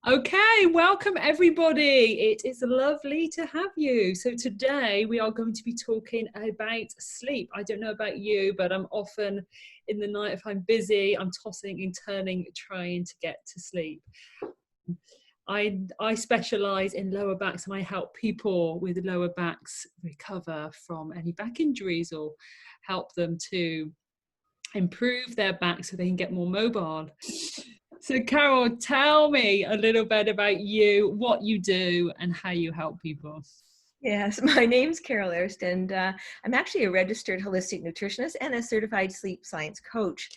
Okay, welcome everybody. It is lovely to have you. So today we are going to be talking about sleep. I don't know about you, but I'm often in the night, if I'm busy, I'm tossing and turning, trying to get to sleep. I specialize in lower backs and I help people with lower backs recover from any back injuries or help them to improve their back so they can get more mobile. So Caryl, tell me a little bit about you, what you do and how you help people. Yes, my name's Caryl, and I'm actually a registered holistic nutritionist and a certified sleep science coach.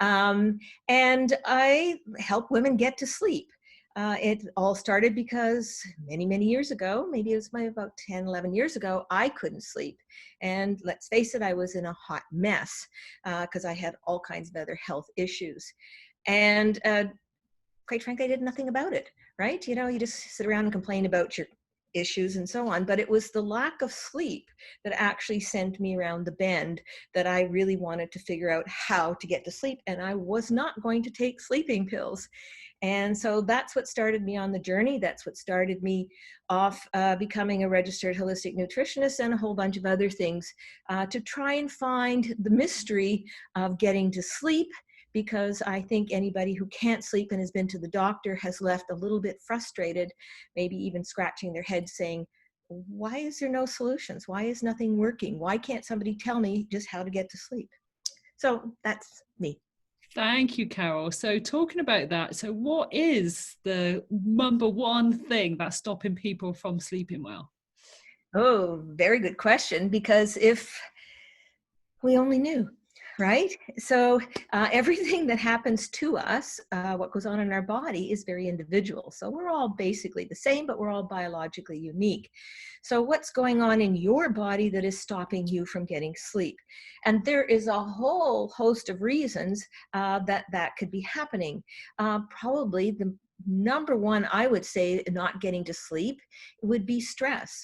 And I help women get to sleep. It all started because many years ago, maybe it was about 10, 11 years ago, I couldn't sleep. And let's face it, I was in a hot mess because I had all kinds of other health issues. And quite frankly, I did nothing about it, right? You know, you just sit around and complain about your issues and so on, but it was the lack of sleep that actually sent me around the bend, that I really wanted to figure out how to get to sleep, and I was not going to take sleeping pills. And so that's what started me on the journey. That's what started me off becoming a registered holistic nutritionist and a whole bunch of other things to try and find the mystery of getting to sleep, because I think anybody who can't sleep and has been to the doctor has left a little bit frustrated, maybe even scratching their head saying, why is there no solutions? Why is nothing working? Why can't somebody tell me just how to get to sleep? So that's me. Thank you, Caryl. So talking about that, so what is the number one thing that's stopping people from sleeping well? Oh, very good question, because if we only knew, right? So everything that happens to us, what goes on in our body is very individual. So we're all basically the same, but we're all biologically unique. So what's going on in your body that is stopping you from getting sleep? And there is a whole host of reasons that could be happening. Probably the number one, I would say, not getting to sleep would be stress.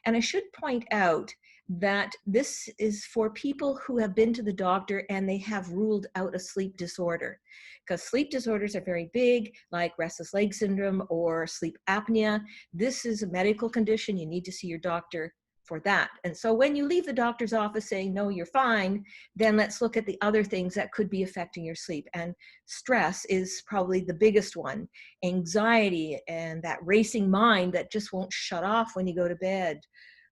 And I should point out that this is for people who have been to the doctor and they have ruled out a sleep disorder, because sleep disorders are very big, like restless leg syndrome or sleep apnea. This is a medical condition. You need to see your doctor for that. And so when you leave the doctor's office saying, no, you're fine, then let's look at the other things that could be affecting your sleep. And stress is probably the biggest one. Anxiety and that racing mind that just won't shut off when you go to bed.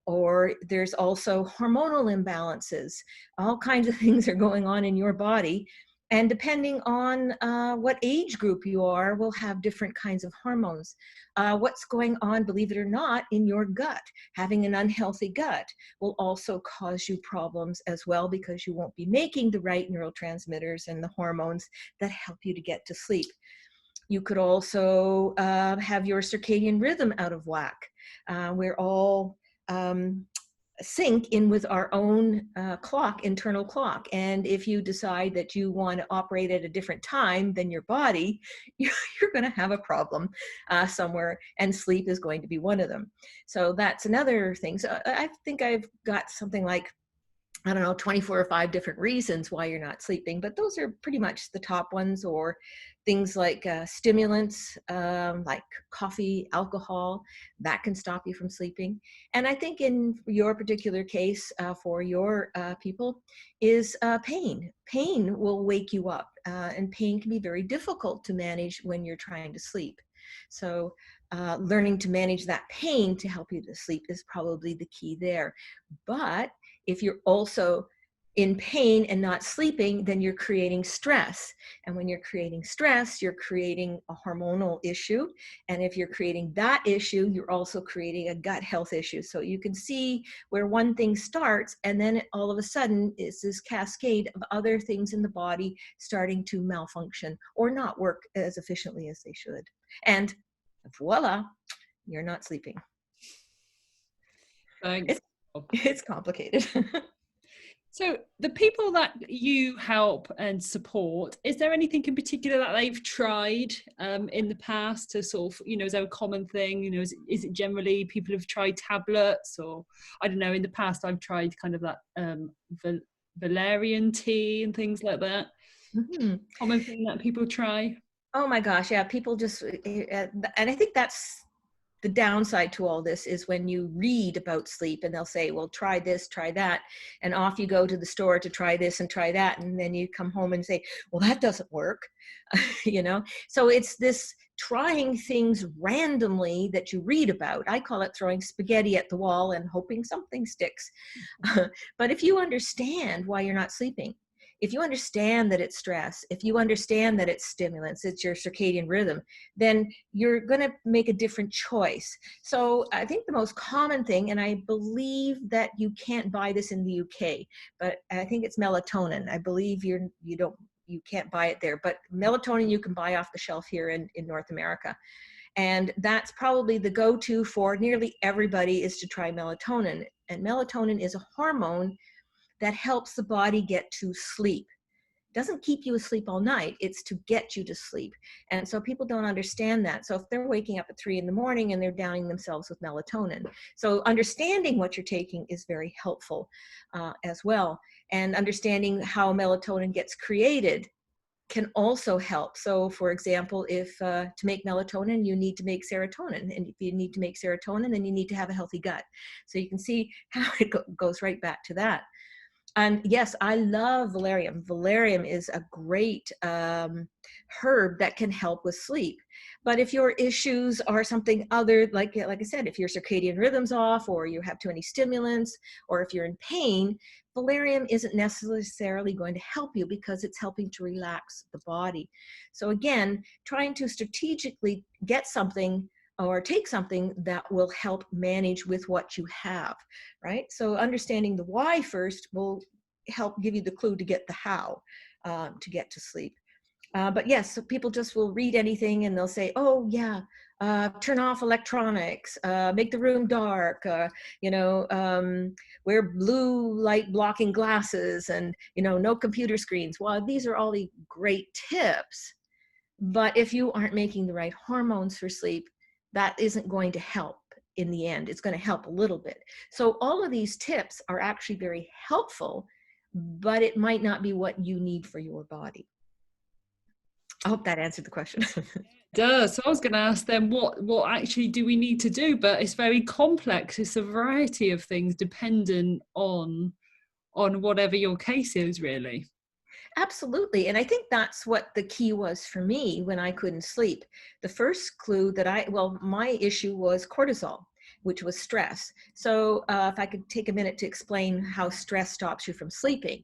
Or there's also hormonal imbalances. All kinds of things are going on in your body. And depending on what age group you are, will have different kinds of hormones. What's going on, believe it or not, in your gut. Having an unhealthy gut will also cause you problems as well, because you won't be making the right neurotransmitters and the hormones that help you to get to sleep. You could also have your circadian rhythm out of whack. We're all sync in with our own internal clock. And if you decide that you want to operate at a different time than your body, you're going to have a problem somewhere, and sleep is going to be one of them. So that's another thing. So I think I've got something like, I don't know, 24 or 5 different reasons why you're not sleeping, but those are pretty much the top ones. Or things like stimulants, like coffee, alcohol, that can stop you from sleeping. And I think in your particular case, for your people, is pain. Pain will wake you up, and pain can be very difficult to manage when you're trying to sleep. So learning to manage that pain to help you to sleep is probably the key there. But if you're also in pain and not sleeping, then you're creating stress. And when you're creating stress, you're creating a hormonal issue. And if you're creating that issue, you're also creating a gut health issue. So you can see where one thing starts, and then all of a sudden it's this cascade of other things in the body starting to malfunction or not work as efficiently as they should. And voila, you're not sleeping. Thanks. It's complicated. So the people that you help and support, is there anything in particular that they've tried in the past to sort of, is there a common thing? Is it generally people have tried tablets, or I don't know, in the past I've tried kind of that valerian tea and things like that. Mm-hmm. Common thing that people try? Oh my gosh, yeah, people just, and I think that's the downside to all this is when you read about sleep and they'll say, well, try this, try that. And off you go to the store to try this and try that. And then you come home and say, well, that doesn't work. You know? So it's this trying things randomly that you read about. I call it throwing spaghetti at the wall and hoping something sticks. But if you understand why you're not sleeping, if you understand that it's stress, if you understand that it's stimulants, it's your circadian rhythm, then you're going to make a different choice. So I think the most common thing, and I believe that you can't buy this in the UK, but I think it's melatonin. I believe you can't buy it there, but melatonin you can buy off the shelf here in North America. And that's probably the go-to for nearly everybody, is to try melatonin. And melatonin is a hormone that helps the body get to sleep. Doesn't keep you asleep all night, it's to get you to sleep. And so people don't understand that. So if they're waking up at 3 in the morning and they're downing themselves with melatonin. So understanding what you're taking is very helpful as well. And understanding how melatonin gets created can also help. So for example, if to make melatonin, you need to make serotonin. And if you need to make serotonin, then you need to have a healthy gut. So you can see how it goes right back to that. And yes, I love valerian. Valerian is a great herb that can help with sleep. But if your issues are something other, like I said, if your circadian rhythm's off, or you have too many stimulants, or if you're in pain, valerian isn't necessarily going to help you, because it's helping to relax the body. So again, trying to strategically get something or take something that will help manage with what you have, right? So understanding the why first will help give you the clue to get the how to get to sleep. But yes, so people just will read anything and they'll say, oh yeah, turn off electronics, make the room dark, wear blue light blocking glasses, and no computer screens. Well, these are all the great tips, but if you aren't making the right hormones for sleep, that isn't going to help in the end. It's going to help a little bit. So all of these tips are actually very helpful, but it might not be what you need for your body. I hope that answered the question. Does. So I was going to ask them what actually do we need to do, but it's very complex. It's a variety of things dependent on whatever your case is, really. Absolutely. And I think that's what the key was for me when I couldn't sleep. The first clue that my issue was cortisol, which was stress. So if I could take a minute to explain how stress stops you from sleeping.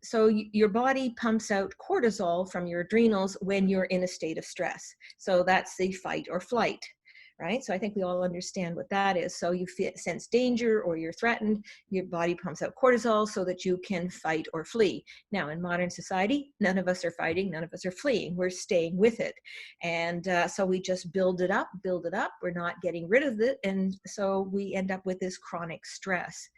So your body pumps out cortisol from your adrenals when you're in a state of stress. So that's the fight or flight, right? So I think we all understand what that is. So you sense danger or you're threatened, your body pumps out cortisol so that you can fight or flee. Now, in modern society, none of us are fighting, none of us are fleeing. We're staying with it. And so we just build it up. We're not getting rid of it. And so we end up with this chronic stress.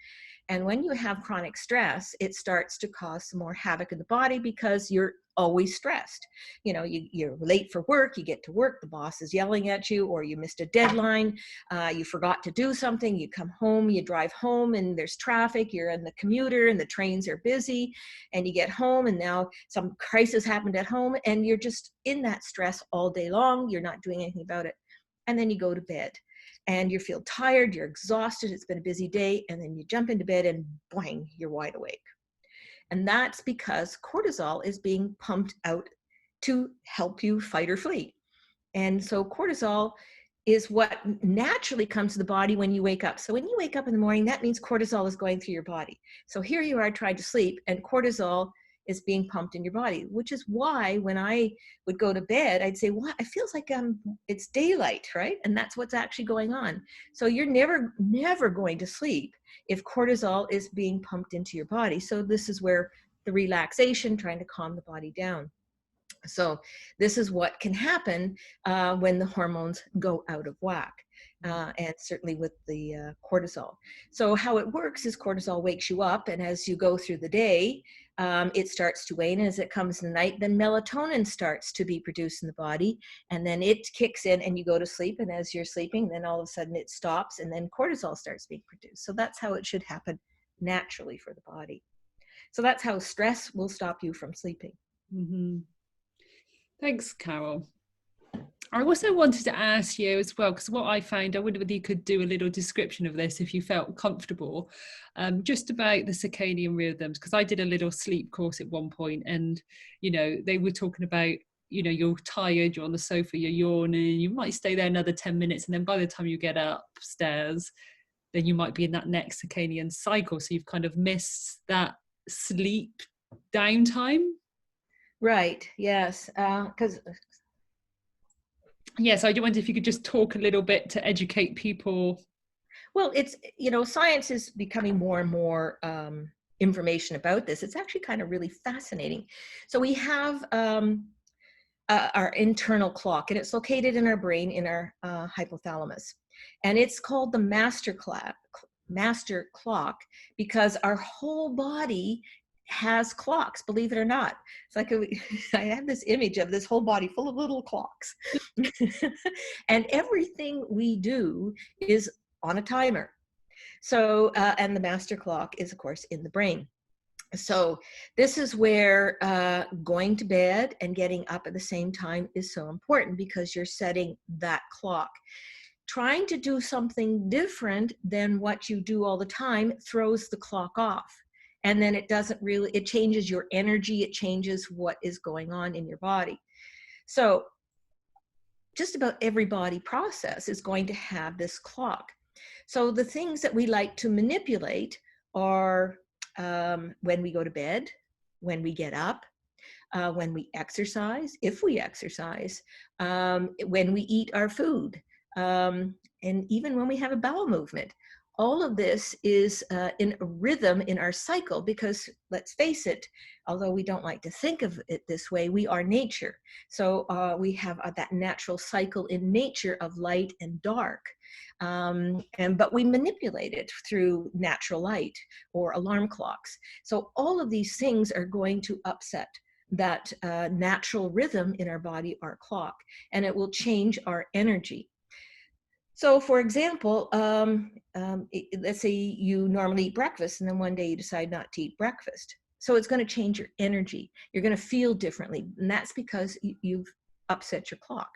And when you have chronic stress, it starts to cause some more havoc in the body, because you're always stressed. You're late for work, you get to work, the boss is yelling at you, or you missed a deadline, you forgot to do something, you come home, you drive home and there's traffic, you're in the commuter and the trains are busy, and you get home and now some crisis happened at home, and you're just in that stress all day long, you're not doing anything about it. And then you go to bed. And you feel tired, you're exhausted, it's been a busy day, and then you jump into bed and boing, you're wide awake. And that's because cortisol is being pumped out to help you fight or flee. And so cortisol is what naturally comes to the body when you wake up. So when you wake up in the morning, that means cortisol is going through your body. So here you are trying to sleep, and cortisol is being pumped in your body, which is why when I would go to bed, I'd say, well, it feels like it's daylight, right? And that's what's actually going on. So you're never going to sleep if cortisol is being pumped into your body. So this is where the relaxation, trying to calm the body down. So this is what can happen when the hormones go out of whack. And certainly with the cortisol. So how it works is cortisol wakes you up, and as you go through the day, it starts to wane. As it comes in the night, then melatonin starts to be produced in the body, and then it kicks in and you go to sleep. And as you're sleeping, then all of a sudden it stops, and then cortisol starts being produced. So that's how it should happen naturally for the body. So that's how stress will stop you from sleeping. Mm-hmm. Thanks, Caryl. I also wanted to ask you as well, because what I found, I wonder whether you could do a little description of this if you felt comfortable, just about the circadian rhythms, because I did a little sleep course at one point, and, you know, they were talking about, you know, you're tired, you're on the sofa, you're yawning, you might stay there another 10 minutes, and then by the time you get upstairs, then you might be in that next circadian cycle. So you've kind of missed that sleep downtime. Right. Yes. Because Yes, I do wonder if you could just talk a little bit to educate people. well, it's, you know, science is becoming more and more information about this. It's actually kind of really fascinating. So we have our internal clock, and it's located in our brain, in our hypothalamus, and it's called the master clock, because our whole body has clocks, believe it or not. It's like I have this image of this whole body full of little clocks. And everything we do is on a timer. So, and the master clock is, of course, in the brain. So this is where going to bed and getting up at the same time is so important, because you're setting that clock. Trying to do something different than what you do all the time throws the clock off. And then it doesn't really, it changes your energy, it changes what is going on in your body. So just about every body process is going to have this clock. So the things that we like to manipulate are when we go to bed, when we get up, when we exercise, if we exercise, when we eat our food, and even when we have a bowel movement. All of this is in a rhythm in our cycle, because let's face it, although we don't like to think of it this way, we are nature. So we have that natural cycle in nature of light and dark. But we manipulate it through natural light or alarm clocks. So all of these things are going to upset that natural rhythm in our body, our clock, and it will change our energy. So for example, let's say you normally eat breakfast, and then one day you decide not to eat breakfast. So it's going to change your energy. You're going to feel differently. And that's because you've upset your clock.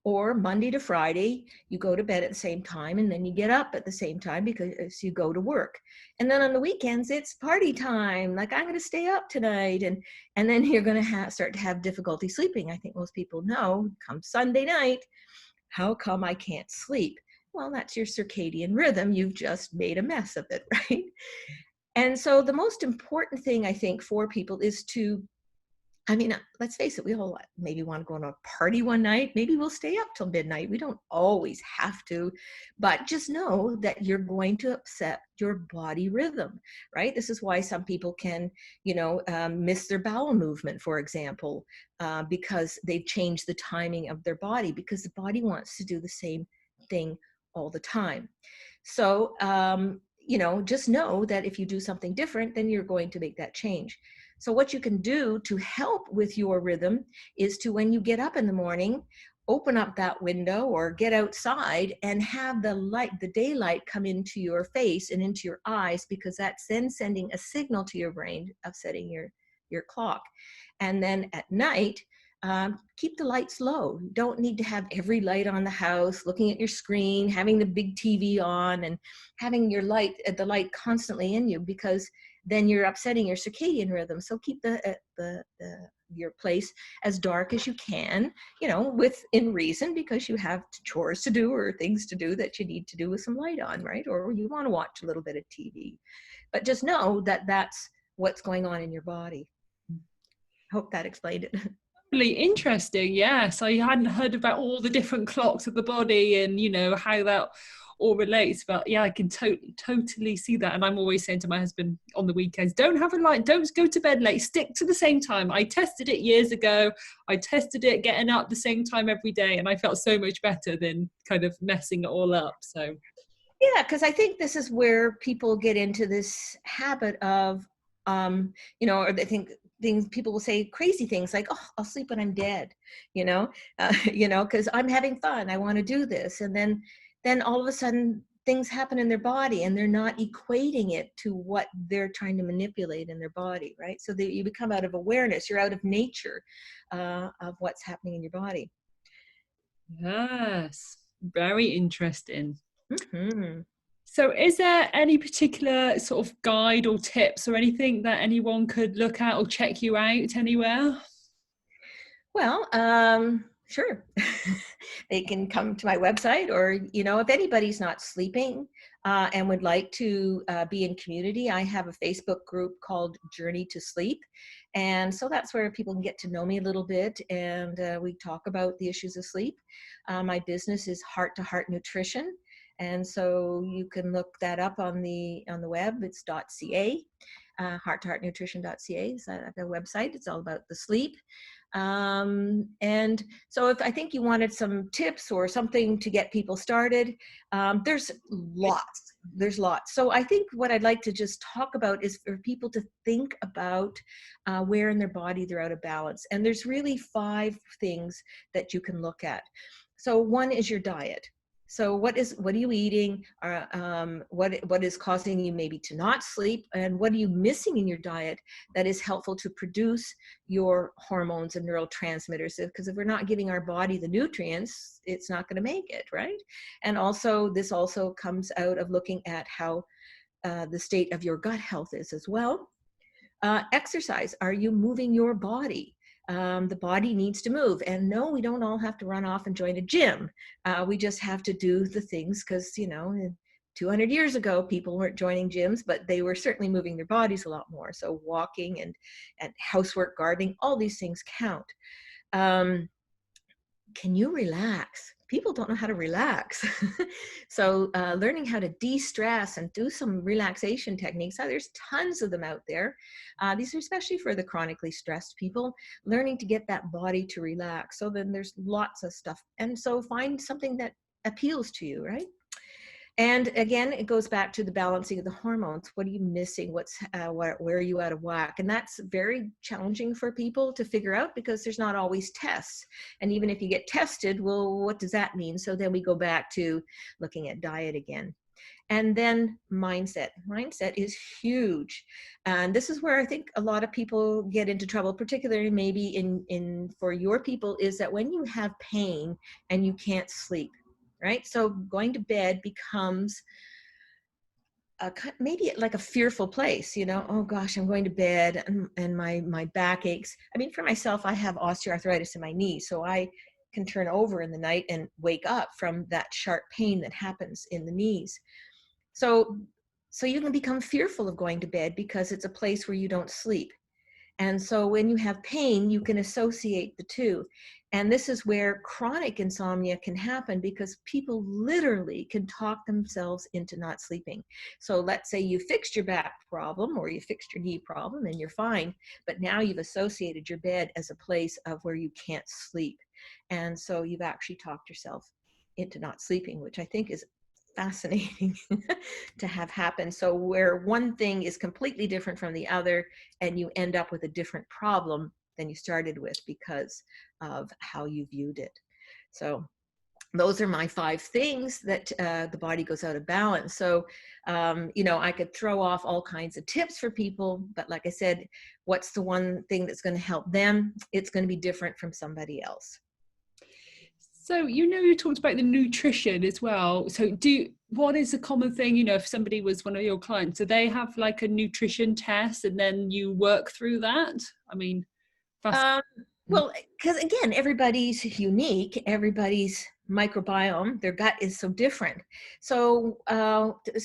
Or Monday to Friday, you go to bed at the same time, and then you get up at the same time because you go to work. And then on the weekends, it's party time. Like, I'm going to stay up tonight. And then you're going to start to have difficulty sleeping. I think most people know, come Sunday night, how come I can't sleep? Well, that's your circadian rhythm. You've just made a mess of it, right? And so the most important thing, I think, for people is to, I mean, let's face it, we all maybe want to go on a party one night. Maybe we'll stay up till midnight. We don't always have to, but just know that you're going to upset your body rhythm, right? This is why some people can, miss their bowel movement, for example, because they've changed the timing of their body, because the body wants to do the same thing all the time. So, just know that if you do something different, then you're going to make that change. So what you can do to help with your rhythm is to, when you get up in the morning, open up that window or get outside and have the light, the daylight, come into your face and into your eyes, because that's then sending a signal to your brain of setting your clock. And then at night, keep the lights low. You don't need to have every light on the house, looking at your screen, having the big TV on, and having the light constantly in you, because then you're upsetting your circadian rhythm. So keep your place as dark as you can, within reason, because you have chores to do or things to do that you need to do with some light on, right? Or you want to watch a little bit of TV. But just know that that's what's going on in your body. Hope that explained it. Really interesting. Yes, I hadn't heard about all the different clocks of the body and how that all relates, but yeah, I can totally see that. And I'm always saying to my husband on the weekends, don't have a light, don't go to bed late, stick to the same time. I tested it years ago. I tested it getting up the same time every day, and I felt so much better than kind of messing it all up. So yeah, because I think this is where people get into this habit of or they think things, people will say crazy things like, oh, I'll sleep when I'm dead, because I'm having fun, I want to do this. And then all of a sudden things happen in their body and they're not equating it to what they're trying to manipulate in their body, right? So that you become out of awareness, you're out of nature of what's happening in your body. Yes, very interesting. Mm-hmm. So is there any particular sort of guide or tips or anything that anyone could look at or check you out anywhere? Well, sure. They can come to my website, or, if anybody's not sleeping and would like to be in community, I have a Facebook group called Journey to Sleep. And so that's where people can get to know me a little bit, and we talk about the issues of sleep. My business is Heart to Heart Nutrition. And so you can look that up on the web. It's .ca. Heart2heartnutrition.ca is the website. It's all about the sleep. And so if I think you wanted some tips or something to get people started, there's lots. So I think what I'd like to just talk about is for people to think about where in their body they're out of balance. And there's really 5 things that you can look at. So one is your diet. So what are you eating? What is causing you maybe to not sleep? And what are you missing in your diet that is helpful to produce your hormones and neurotransmitters? Because if we're not giving our body the nutrients, it's not going to make it, right? And also, this also comes out of looking at how the state of your gut health is as well. Exercise. Are you moving your body? The body needs to move. And no, we don't all have to run off and join a gym. We just have to do the things because, 200 years ago, people weren't joining gyms, but they were certainly moving their bodies a lot more. So walking and housework, gardening, all these things count. Can you relax? People don't know how to relax. So learning how to de-stress and do some relaxation techniques. There's tons of them out there. These are especially for the chronically stressed people, learning to get that body to relax. So then there's lots of stuff. And so find something that appeals to you, right? And again, it goes back to the balancing of the hormones. What are you missing? Where are you out of whack? And that's very challenging for people to figure out because there's not always tests. And even if you get tested, well, what does that mean? So then we go back to looking at diet again. And then mindset. Mindset is huge. And this is where I think a lot of people get into trouble, particularly maybe in for your people, is that when you have pain and you can't sleep, right? So going to bed becomes maybe like a fearful place, oh gosh, I'm going to bed and my back aches. I mean, for myself, I have osteoarthritis in my knee, so I can turn over in the night and wake up from that sharp pain that happens in the knees. So you can become fearful of going to bed because it's a place where you don't sleep. And so when you have pain, you can associate the two. And this is where chronic insomnia can happen because people literally can talk themselves into not sleeping. So let's say you fixed your back problem or you fixed your knee problem and you're fine, but now you've associated your bed as a place of where you can't sleep. And so you've actually talked yourself into not sleeping, which I think is fascinating to have happen. So where one thing is completely different from the other and you end up with a different problem than you started with because of how you viewed it. So those are my 5 things that the body goes out of balance. So, I could throw off all kinds of tips for people, but like I said, what's the one thing that's going to help them? It's going to be different from somebody else. So, you talked about the nutrition as well. So what is a common thing, if somebody was one of your clients, do they have like a nutrition test and then you work through that? I mean, well, because again, everybody's unique, everybody's microbiome, their gut is so different. So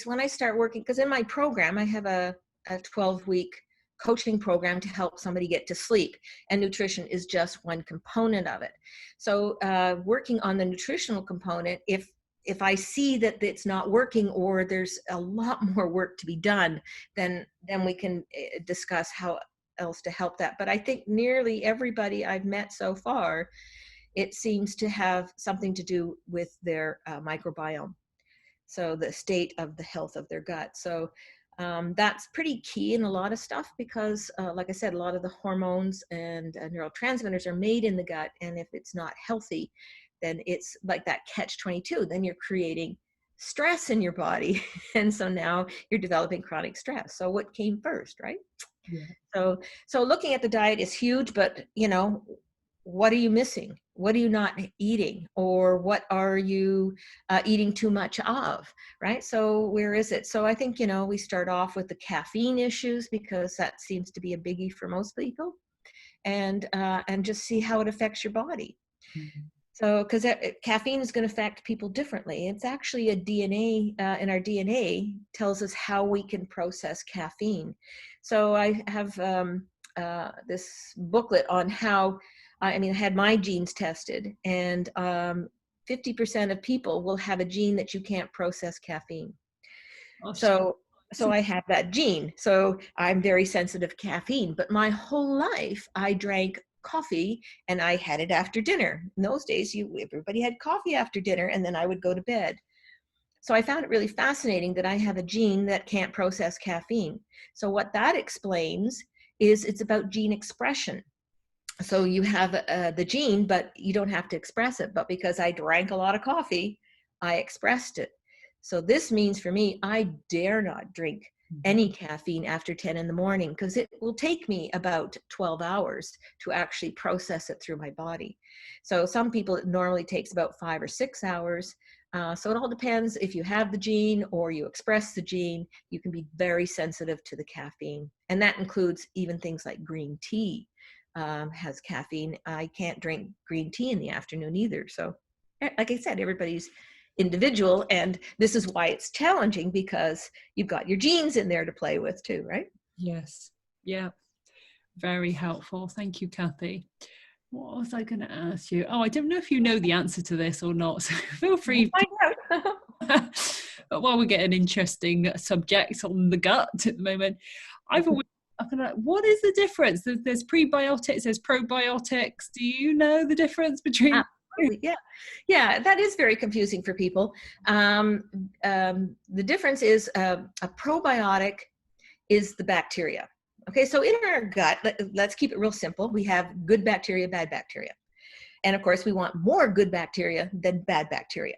when I start working, because in my program, I have a 12-week coaching program to help somebody get to sleep, and nutrition is just one component of it. So working on the nutritional component, if I see that it's not working or there's a lot more work to be done, then we can discuss how else to help that. But I think nearly everybody I've met so far, it seems to have something to do with their microbiome. So the state of the health of their gut. So that's pretty key in a lot of stuff because, like I said, a lot of the hormones and neurotransmitters are made in the gut. And if it's not healthy, then it's like that catch-22. Then you're creating stress in your body. And so now you're developing chronic stress. So what came first, right? Yeah. So looking at the diet is huge, but what are you missing? What are you not eating? Or what are you eating too much of, right? So where is it? So I think, we start off with the caffeine issues, because that seems to be a biggie for most people, and just see how it affects your body. Mhm. So, because caffeine is going to affect people differently. It's actually a DNA in our DNA tells us how we can process caffeine. So I have this booklet on how, I had my genes tested, and 50% of people will have a gene that you can't process caffeine. Gosh. So I have that gene. So I'm very sensitive to caffeine, but my whole life I drank coffee, and I had it after dinner. In those days, everybody had coffee after dinner, and then I would go to bed. So I found it really fascinating that I have a gene that can't process caffeine. So what that explains is it's about gene expression. So you have the gene, but you don't have to express it. But because I drank a lot of coffee, I expressed it. So this means for me, I dare not drink any caffeine after 10 in the morning, because it will take me about 12 hours to actually process it through my body. So some people, it normally takes about 5 or 6 hours. So it all depends if you have the gene or you express the gene. You can be very sensitive to the caffeine. And that includes even things like green tea. Has caffeine. I can't drink green tea in the afternoon either. So, like I said, everybody's individual, and this is why it's challenging, because you've got your genes in there to play with too, right? Yes. Yeah. Very helpful. Thank you, Kathy. What was I going to ask you? Oh, I don't know if you know the answer to this or not, so feel We'll free. find out. But while we get an interesting subject on the gut at the moment, I've always what is the difference? There's prebiotics, there's probiotics. Do you know the difference between? Absolutely. Yeah, that is very confusing for people. The difference is a probiotic is the bacteria. Okay, so in our gut, let's keep it real simple. We have good bacteria, bad bacteria. And of course, we want more good bacteria than bad bacteria.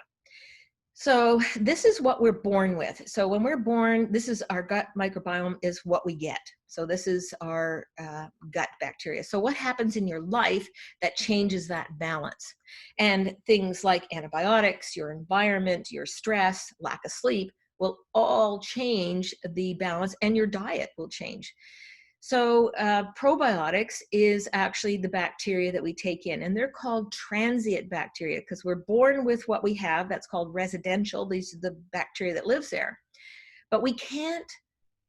So this is what we're born with. So when we're born, this is our gut microbiome is what we get. So this is our gut bacteria. So what happens in your life that changes that balance? And things like antibiotics, your environment, your stress, lack of sleep will all change the balance, and your diet will change. So probiotics is actually the bacteria that we take in, and they're called transient bacteria because we're born with what we have. That's called residential. These are the bacteria that lives there. But we can't,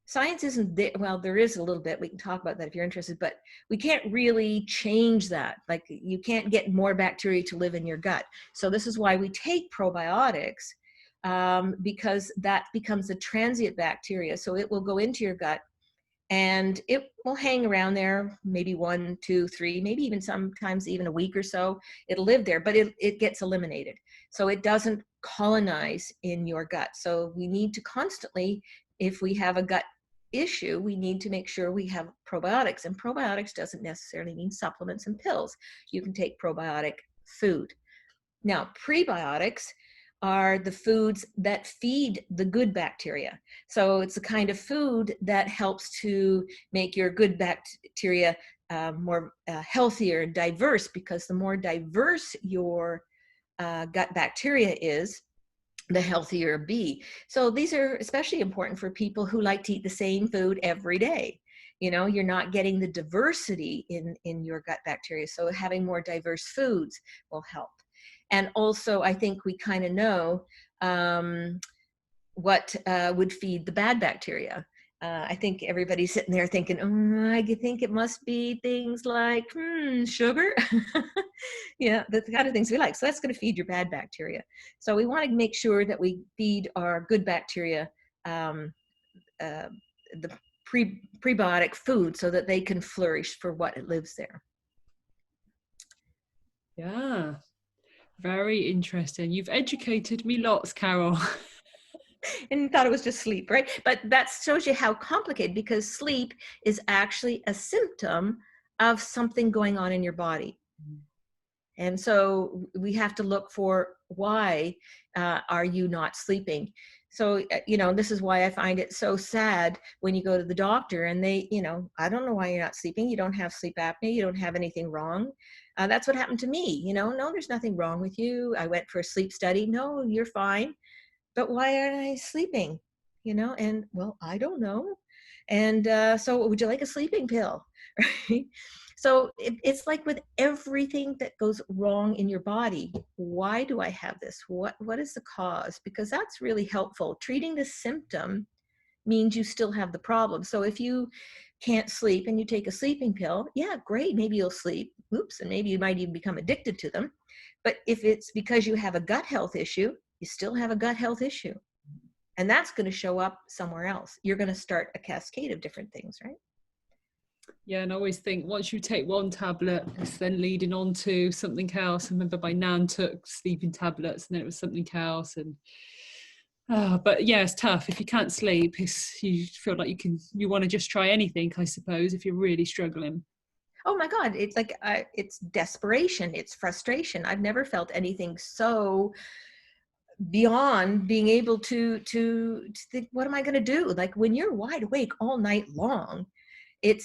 science isn't there. Well, there is a little bit. We can talk about that if you're interested, but we can't really change that. Like you can't get more bacteria to live in your gut. So this is why we take probiotics, because that becomes a transient bacteria. So it will go into your gut, and it will hang around there maybe 1, 2, 3, maybe even sometimes even a week or so. It'll live there, but it gets eliminated. So it doesn't colonize in your gut. So we need to constantly, if we have a gut issue, we need to make sure we have probiotics. And probiotics doesn't necessarily mean supplements and pills. You can take probiotic food. Now, prebiotics are the foods that feed the good bacteria. So it's the kind of food that helps to make your good bacteria more healthier and diverse, because the more diverse your gut bacteria is, the healthier it be. So these are especially important for people who like to eat the same food every day. You're not getting the diversity in your gut bacteria. So having more diverse foods will help. And also, I think we kind of know what would feed the bad bacteria. I think everybody's sitting there thinking, I think it must be things like sugar. Yeah, the kind of things we like. So that's going to feed your bad bacteria. So we want to make sure that we feed our good bacteria the prebiotic food so that they can flourish for what it lives there. Yeah. Very interesting. You've educated me lots, Caryl. And thought it was just sleep, right? But that shows you how complicated, because sleep is actually a symptom of something going on in your body. And so we have to look for why are you not sleeping? So, this is why I find it so sad when you go to the doctor and they, I don't know why you're not sleeping. You don't have sleep apnea. You don't have anything wrong. That's what happened to me. No, there's nothing wrong with you. I went for a sleep study. No, you're fine. But why aren't I sleeping? And well, I don't know. And so would you like a sleeping pill? Right? So it's like with everything that goes wrong in your body, why do I have this? What is the cause? Because that's really helpful. Treating the symptom means you still have the problem. So if you can't sleep and you take a sleeping pill, yeah, great, maybe you'll sleep. Oops, and maybe you might even become addicted to them. But if it's because you have a gut health issue, you still have a gut health issue. And that's going to show up somewhere else. You're going to start a cascade of different things, right? Yeah, and I always think once you take one tablet, it's then leading on to something else. I remember my nan took sleeping tablets, and then it was something else. And but yeah, it's tough if you can't sleep. You feel like you want to just try anything, I suppose, if you're really struggling. Oh my God, it's like it's desperation, it's frustration. I've never felt anything so beyond being able to think, what am I going to do? Like when you're wide awake all night long,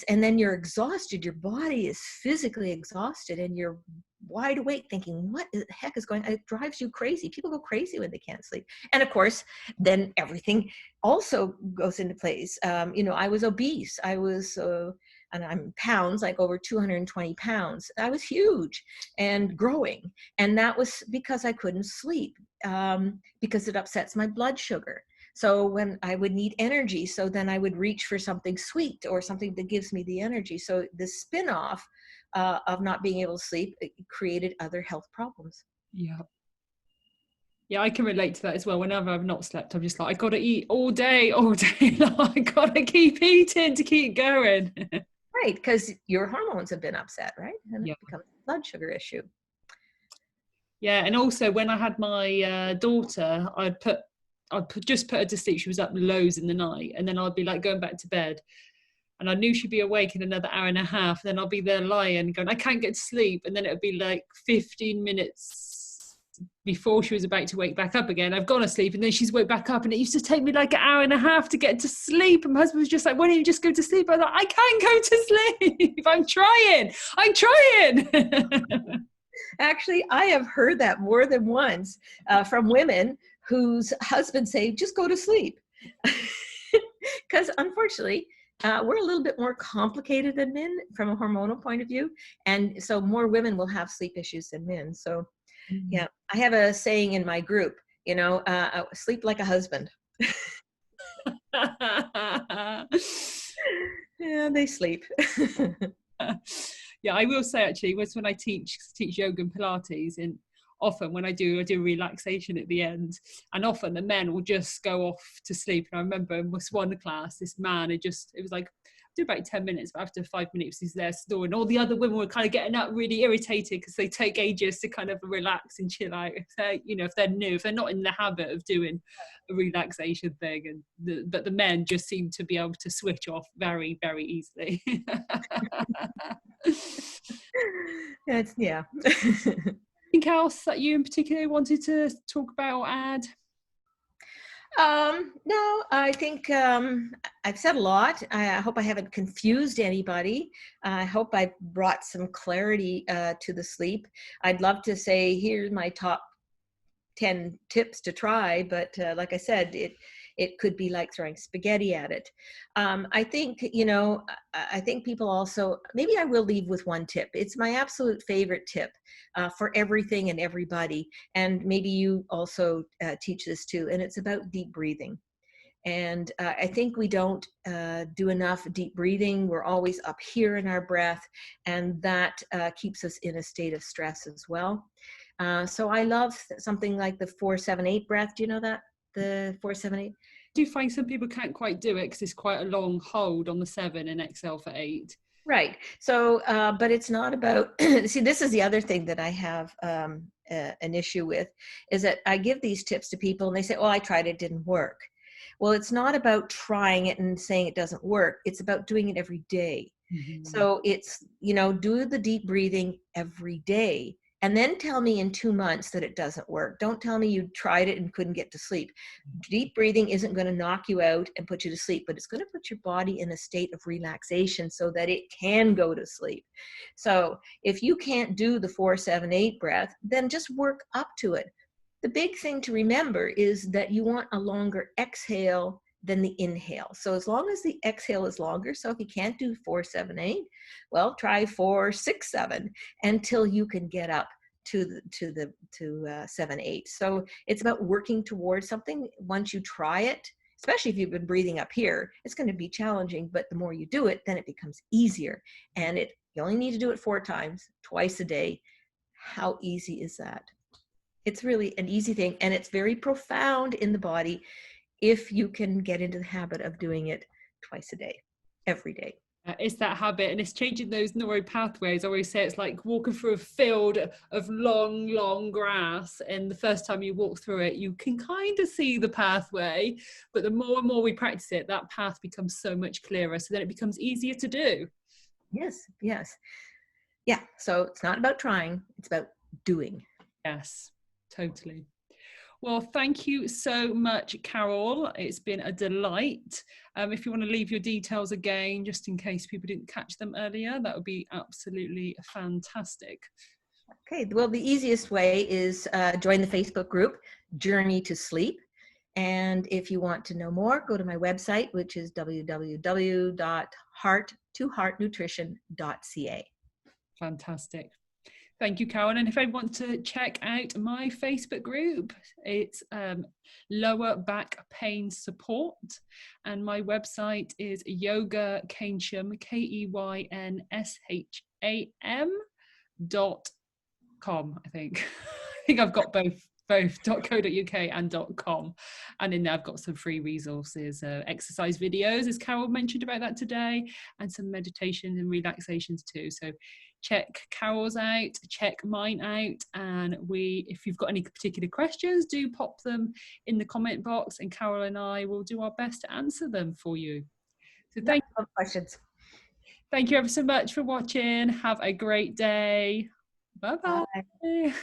and then you're exhausted, your body is physically exhausted, and you're wide awake thinking, what the heck is going on? It drives you crazy. People go crazy when they can't sleep. And of course, then everything also goes into place. I was obese. And I'm pounds, like over 220 pounds. I was huge and growing. And that was because I couldn't sleep, because it upsets my blood sugar. So when I would need energy, so then I would reach for something sweet or something that gives me the energy. So the spin-off of not being able to sleep, it created other health problems. Yeah. Yeah, I can relate to that as well. Whenever I've not slept, I'm just like, I got to eat all day. I got to keep eating to keep going. Right, because your hormones have been upset, right? And Yeah. it becomes a blood sugar issue. Yeah, and also when I had my daughter, just put her to sleep. She was up loads in the night, and then I'd be like going back to bed, and I knew she'd be awake in another hour and a half. Then I'll be there lying, going, I can't get to sleep, and then it would be like 15 minutes before she was about to wake back up again. I've gone to sleep, and then she's woke back up, and it used to take me like an hour and a half to get to sleep. And my husband was just like, why don't you just go to sleep? I was like, I can't go to sleep. I'm trying. Actually, I have heard that more than once from women whose husbands say, just go to sleep. Because unfortunately, we're a little bit more complicated than men from a hormonal point of view. And so more women will have sleep issues than men. So yeah, I have a saying in my group, sleep like a husband. Yeah, they sleep. Yeah, I will say actually, when I teach yoga and Pilates, and often when I do relaxation at the end, and often the men will just go off to sleep. And I remember in this one class, this man, it was like, do about 10 minutes, but after 5 minutes he's there snoring. All the other women were kind of getting up really irritated because they take ages to kind of relax and chill out. If they're new, if they're not in the habit of doing a relaxation thing, but the men just seem to be able to switch off very, very easily. Yeah. Anything else that you in particular wanted to talk about or add? No, I think I've said a lot. I hope I haven't confused anybody. I hope I brought some clarity to the sleep. I'd love to say, here's my top 10 tips to try, but like I said, it could be like throwing spaghetti at it. I think, I think people also, maybe I will leave with one tip. It's my absolute favorite tip for everything and everybody. And maybe you also teach this too. And it's about deep breathing. And I think we don't do enough deep breathing. We're always up here in our breath, and that keeps us in a state of stress as well. So I love something like the 4-7-8 breath. Do you know that? The 4-7-8? Do you find some people can't quite do it because it's quite a long hold on the 7 and exhale for 8? Right. So, but it's not about, see, this is the other thing that I have an issue with, is that I give these tips to people and they say, oh, I tried it, didn't work. Well, it's not about trying it and saying it doesn't work. It's about doing it every day. Mm-hmm. So it's, do the deep breathing every day. and then tell me in 2 months that it doesn't work. Don't tell me you tried it and couldn't get to sleep. Deep breathing isn't going to knock you out and put you to sleep, but it's going to put your body in a state of relaxation so that it can go to sleep. So if you can't do the 4-7-8 breath, then just work up to it. The big thing to remember is that you want a longer exhale than the inhale. So as long as the exhale is longer, so if you can't do 4-7-8, well, try 4-6-7 until you can get up to 7-8. So it's about working towards something. Once you try it, especially if you've been breathing up here, it's going to be challenging, but the more you do it, then it becomes easier. And you only need to do it 4 times, twice a day. How easy is that? It's really an easy thing, and it's very profound in the body if you can get into the habit of doing it twice a day, every day. It's that habit, and it's changing those neural pathways. I always say it's like walking through a field of long grass, and the first time you walk through it, you can kind of see the pathway, but the more and more we practice it, that path becomes so much clearer, so then it becomes easier to do. Yes. Yeah, so it's not about trying, it's about doing. Yes, totally. Well, thank you so much, Caryl. It's been a delight. If you want to leave your details again, just in case people didn't catch them earlier, that would be absolutely fantastic. Okay, well, the easiest way is join the Facebook group, Journey to Sleep. And if you want to know more, go to my website, which is www.heart2heartnutrition.ca. Fantastic. Thank you, Caryl. And if I want to check out my Facebook group, it's Lower Back Pain Support. And my website is Yoga Keynsham, KEYNSHAM.com, I think. I think I've got both .co.uk and .com, and in there I've got some free resources, exercise videos, as Caryl mentioned about that today, and some meditation and relaxations too. So check Caryl's out, check mine out, and if you've got any particular questions, do pop them in the comment box, and Caryl and I will do our best to answer them for you. So thank you ever so much for watching. Have a great day. Bye-bye. Bye.